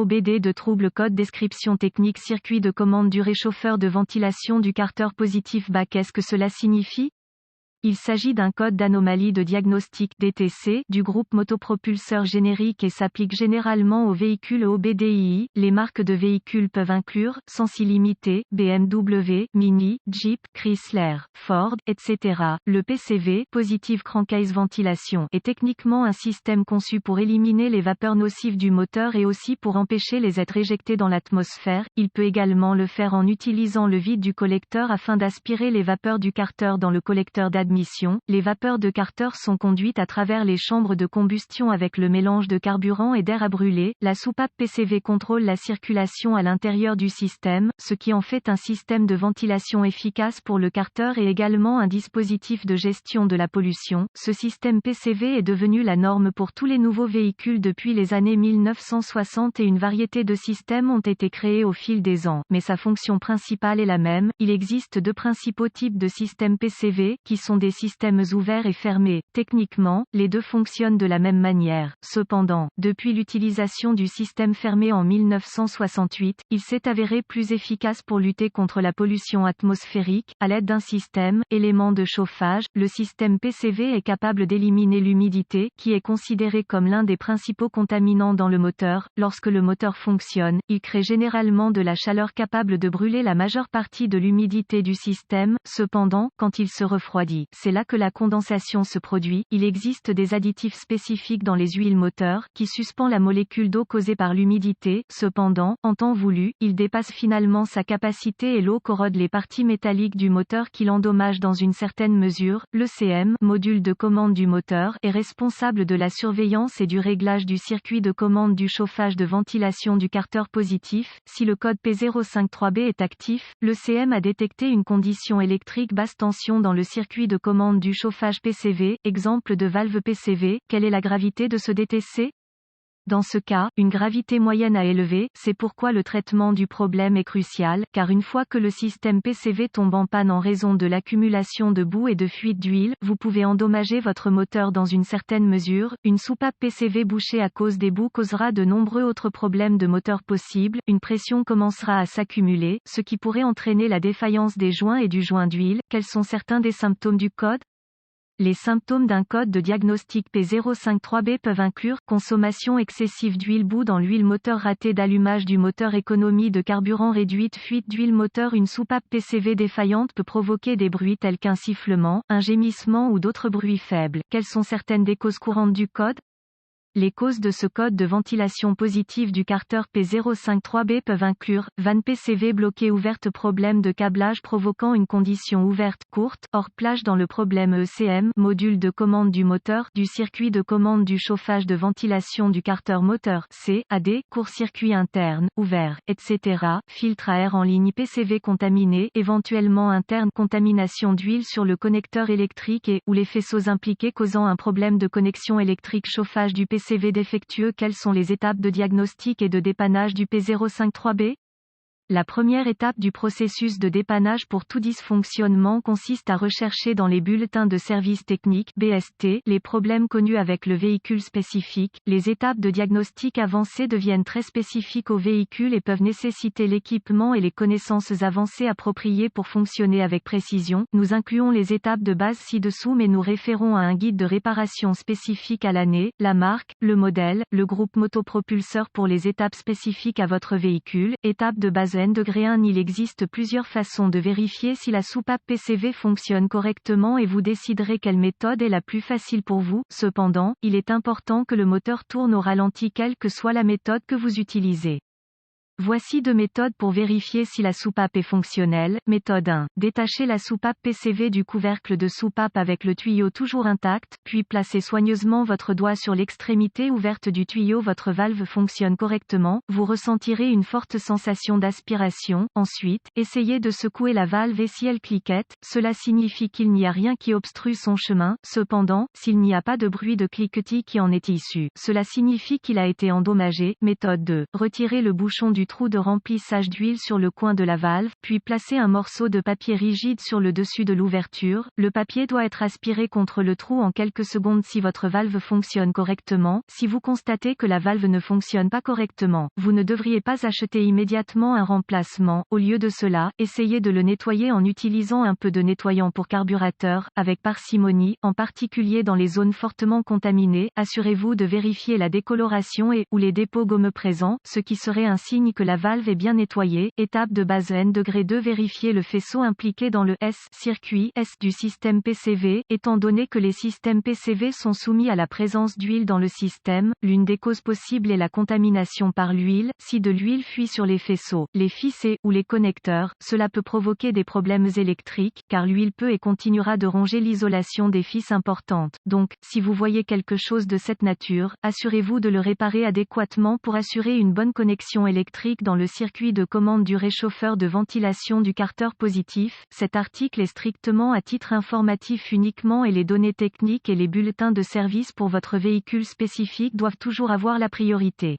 OBD de trouble code description technique circuit de commande du réchauffeur de ventilation du carter positif bas. Qu'est-ce que cela signifie? Il s'agit d'un code d'anomalie de diagnostic (DTC) du groupe motopropulseur générique et s'applique généralement aux véhicules OBDII. Les marques de véhicules peuvent inclure Sens Illimité, BMW, Mini, Jeep, Chrysler, Ford, etc. Le PCV, Positive Crankcase Ventilation, est techniquement un système conçu pour éliminer les vapeurs nocives du moteur et aussi pour empêcher les être éjectées dans l'atmosphère. Il peut également le faire en utilisant le vide du collecteur afin d'aspirer les vapeurs du carter dans le collecteur d'admission. Les vapeurs de carter sont conduites à travers les chambres de combustion avec le mélange de carburant et d'air à brûler. La soupape PCV contrôle la circulation à l'intérieur du système, ce qui en fait un système de ventilation efficace pour le carter et également un dispositif de gestion de la pollution. Ce système PCV est devenu la norme pour tous les nouveaux véhicules depuis les années 1960 et une variété de systèmes ont été créés au fil des ans, mais sa fonction principale est la même. Il existe deux principaux types de systèmes PCV, qui sont des systèmes ouverts et fermés. Techniquement, les deux fonctionnent de la même manière. Cependant, depuis l'utilisation du système fermé en 1968, il s'est avéré plus efficace pour lutter contre la pollution atmosphérique. À l'aide d'un système, élément de chauffage, le système PCV est capable d'éliminer l'humidité, qui est considérée comme l'un des principaux contaminants dans le moteur. Lorsque le moteur fonctionne, il crée généralement de la chaleur capable de brûler la majeure partie de l'humidité du système. Cependant, quand il se refroidit, c'est là que la condensation se produit. Il existe des additifs spécifiques dans les huiles moteurs, qui suspend la molécule d'eau causée par l'humidité. Cependant, en temps voulu, il dépasse finalement sa capacité et l'eau corrode les parties métalliques du moteur qui l'endommage dans une certaine mesure. L'ECM, module de commande du moteur, est responsable de la surveillance et du réglage du circuit de commande du chauffage de ventilation du carter positif. Si le code P053B est actif, l'ECM a détecté une condition électrique basse tension dans le circuit de commande du chauffage PCV, exemple de valve PCV. Quelle est la gravité de ce DTC? Dans ce cas, une gravité moyenne à élever, c'est pourquoi le traitement du problème est crucial, car une fois que le système PCV tombe en panne en raison de l'accumulation de boue et de fuite d'huile, vous pouvez endommager votre moteur dans une certaine mesure. Une soupape PCV bouchée à cause des boues causera de nombreux autres problèmes de moteur possibles. Une pression commencera à s'accumuler, ce qui pourrait entraîner la défaillance des joints et du joint d'huile. Quels sont certains des symptômes du code? Les symptômes d'un code de diagnostic P053B peuvent inclure consommation excessive d'huile, boue dans l'huile moteur, raté d'allumage du moteur, économie de carburant réduite, fuite d'huile moteur. Une soupape PCV défaillante peut provoquer des bruits tels qu'un sifflement, un gémissement ou d'autres bruits faibles. Quelles sont certaines des causes courantes du code? Les causes de ce code de ventilation positive du carter P053B peuvent inclure vanne PCV bloquée ouverte, problème de câblage provoquant une condition ouverte courte, hors plage dans le problème ECM, module de commande du moteur, du circuit de commande du chauffage de ventilation du carter moteur CAD, court-circuit interne, ouvert, etc. Filtre à air en ligne PCV contaminé, éventuellement interne, contamination d'huile sur le connecteur électrique et, ou les faisceaux impliqués causant un problème de connexion électrique, chauffage du PCV défectueux. Quelles sont les étapes de diagnostic et de dépannage du P053B? La première étape du processus de dépannage pour tout dysfonctionnement consiste à rechercher dans les bulletins de service technique (BST) les problèmes connus avec le véhicule spécifique. Les étapes de diagnostic avancées deviennent très spécifiques au véhicule et peuvent nécessiter l'équipement et les connaissances avancées appropriées pour fonctionner avec précision. Nous incluons les étapes de base ci-dessous, mais nous référons à un guide de réparation spécifique à l'année, la marque, le modèle, le groupe motopropulseur pour les étapes spécifiques à votre véhicule. Étape de base degré 1. Il existe plusieurs façons de vérifier si la soupape PCV fonctionne correctement et vous déciderez quelle méthode est la plus facile pour vous. Cependant, il est important que le moteur tourne au ralenti quelle que soit la méthode que vous utilisez. Voici deux méthodes pour vérifier si la soupape est fonctionnelle. Méthode 1. Détachez la soupape PCV du couvercle de soupape avec le tuyau toujours intact, puis placez soigneusement votre doigt sur l'extrémité ouverte du tuyau. Votre valve fonctionne correctement, vous ressentirez une forte sensation d'aspiration. Ensuite, essayez de secouer la valve et si elle cliquette, cela signifie qu'il n'y a rien qui obstrue son chemin. Cependant, s'il n'y a pas de bruit de cliquetis qui en est issu, cela signifie qu'il a été endommagé. Méthode 2. Retirez le bouchon du trou de remplissage d'huile sur le coin de la valve, puis placez un morceau de papier rigide sur le dessus de l'ouverture. Le papier doit être aspiré contre le trou en quelques secondes si votre valve fonctionne correctement. Si vous constatez que la valve ne fonctionne pas correctement, vous ne devriez pas acheter immédiatement un remplacement. Au lieu de cela, essayez de le nettoyer en utilisant un peu de nettoyant pour carburateur, avec parcimonie, en particulier dans les zones fortement contaminées. Assurez-vous de vérifier la décoloration et ou les dépôts gommeux présents, ce qui serait un signe que la valve est bien nettoyée. Étape de base N°2. Vérifier le faisceau impliqué dans le circuit S du système PCV. Étant donné que les systèmes PCV sont soumis à la présence d'huile dans le système, l'une des causes possibles est la contamination par l'huile. Si de l'huile fuit sur les faisceaux, les fils ou les connecteurs, cela peut provoquer des problèmes électriques, car l'huile peut et continuera de ronger l'isolation des fils importantes. Donc, si vous voyez quelque chose de cette nature, assurez-vous de le réparer adéquatement pour assurer une bonne connexion électrique dans le circuit de commande du réchauffeur de ventilation du carter positif. Cet article est strictement à titre informatif uniquement et les données techniques et les bulletins de service pour votre véhicule spécifique doivent toujours avoir la priorité.